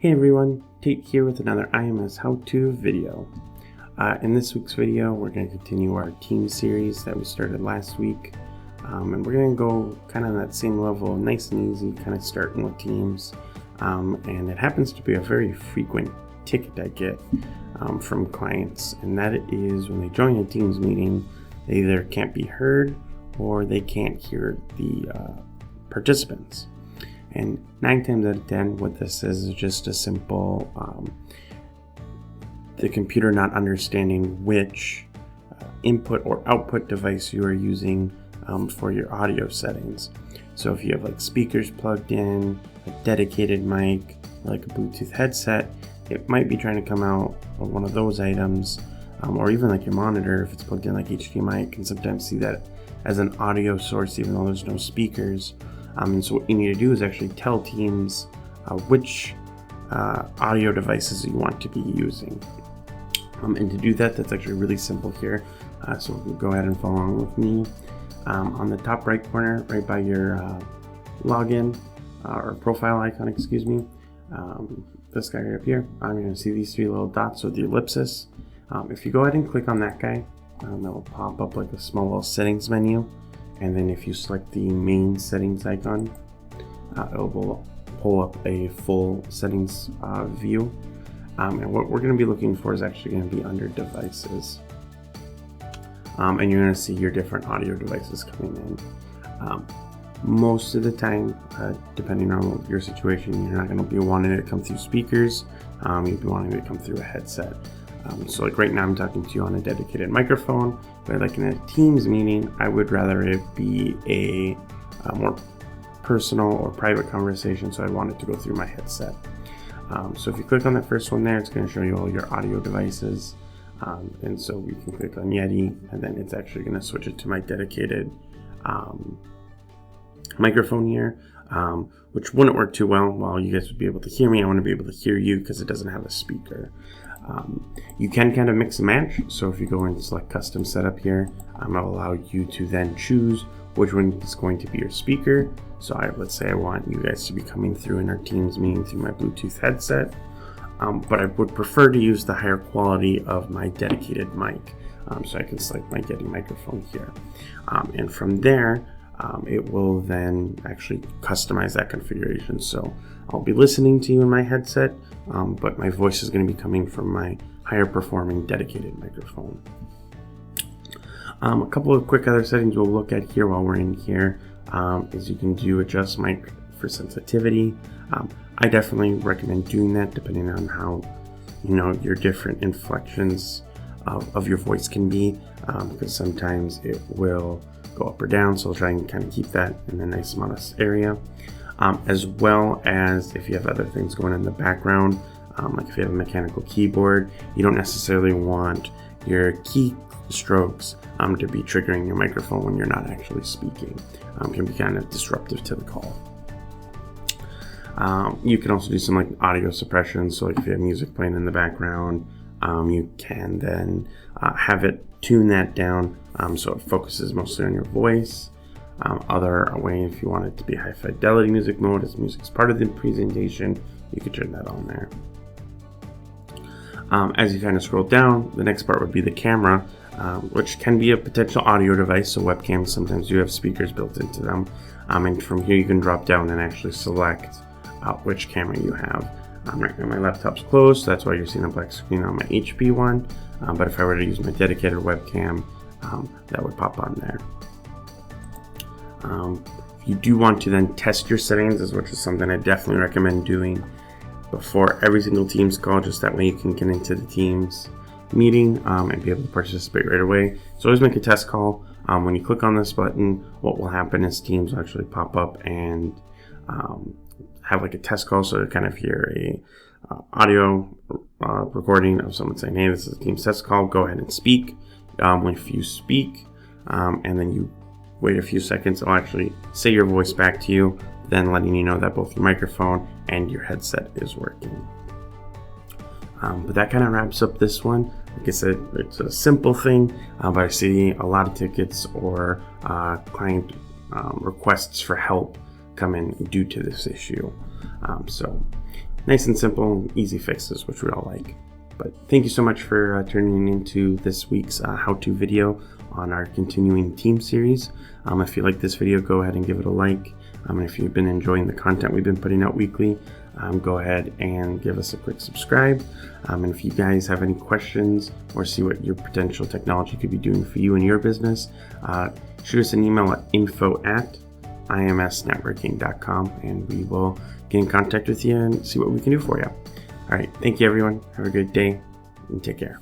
Hey everyone, Tate here with another IMS How To video. In this week's video, we're going to continue our team series that we started last week. And we're going to go kind of that same level, nice and easy, kind of starting with teams. And it happens to be a very frequent ticket I get from clients, and that is when they join a Teams meeting, they either can't be heard or they can't hear the participants. And 9 times out of 10, what this is just a simple, the computer not understanding which input or output device you are using for your audio settings. So if you have like speakers plugged in, a dedicated mic, like a Bluetooth headset, it might be trying to come out of one of those items, or even like your monitor, if it's plugged in like HDMI, you can sometimes see that as an audio source even though there's no speakers. And so what you need to do is actually tell Teams which audio devices you want to be using. And to do that, that's actually really simple here. So we'll go ahead and follow along with me. On the top right corner, right by your login or profile icon, excuse me, this guy right up here, I'm going to see these 3 little dots with the ellipsis. If you go ahead and click on that guy, that will pop up like a small little settings menu. And then if you select the main settings icon, it will pull up a full settings view. And what we're going to be looking for is actually going to be under devices. And you're going to see your different audio devices coming in. Most of the time, depending on your situation, you're not going to be wanting it to come through speakers. You'll be wanting it to come through a headset. So like right now I'm talking to you on a dedicated microphone, but like in a Teams meeting, I would rather it be a more personal or private conversation, so I want it to go through my headset. So if you click on that first one there, it's going to show you all your audio devices. And so we can click on Yeti, and then it's actually going to switch it to my dedicated microphone here, which wouldn't work too well. While you guys would be able to hear me, I want to be able to hear you because it doesn't have a speaker. You can kind of mix and match, so if you go and select custom setup here, it'll allow you to then choose which one is going to be your speaker. So let's say I want you guys to be coming through in our Teams meeting through my Bluetooth headset, but I would prefer to use the higher quality of my dedicated mic, so I can select my Yeti microphone here, and from there it will then actually customize that configuration. So I'll be listening to you in my headset, but my voice is going to be coming from my higher performing dedicated microphone. A couple of quick other settings we'll look at here while we're in here is you can do adjust mic for sensitivity. I definitely recommend doing that depending on how your different inflections of your voice can be, because sometimes it will go up or down, so I'll try and kind of keep that in a nice modest area, as well as if you have other things going in the background, like if you have a mechanical keyboard, you don't necessarily want your key strokes to be triggering your microphone when you're not actually speaking. Can be kind of disruptive to the call. You can also do some like audio suppression, so like if you have music playing in the background, you can then have it tune that down so it focuses mostly on your voice. Other way, if you want it to be high fidelity music mode, as music's part of the presentation, you could turn that on there. As you kind of scroll down, the next part would be the camera, which can be a potential audio device. So webcams sometimes do have speakers built into them, and from here you can drop down and actually select which camera you have. Right now my laptop's closed, so that's why you're seeing a black screen on my HP one, but if I were to use my dedicated webcam, that would pop on there. If you do want to then test your settings, which is something I definitely recommend doing before every single Teams call, just that way you can get into the Teams meeting and be able to participate right away. So always make a test call. When you click on this button, what will happen is Teams will actually pop up and have like a test call, so to kind of hear a audio recording of someone saying, hey, this is a Teams test call, go ahead and speak. If you speak and then you wait a few seconds, it'll actually say your voice back to you, then letting you know that both your microphone and your headset is working. But that kind of wraps up this one. Like I said, it's a simple thing, but I see a lot of tickets or client requests for help come in due to this issue. So nice and simple, easy fixes, which we all like. But thank you so much for tuning into this week's how-to video on our continuing team series. If you like this video, go ahead and give it a like. And if you've been enjoying the content we've been putting out weekly, go ahead and give us a quick subscribe. And if you guys have any questions or see what your potential technology could be doing for you and your business, shoot us an email at info@imsnetworking.com, and we will get in contact with you and see what we can do for you. All right, thank you everyone. Have a good day and take care.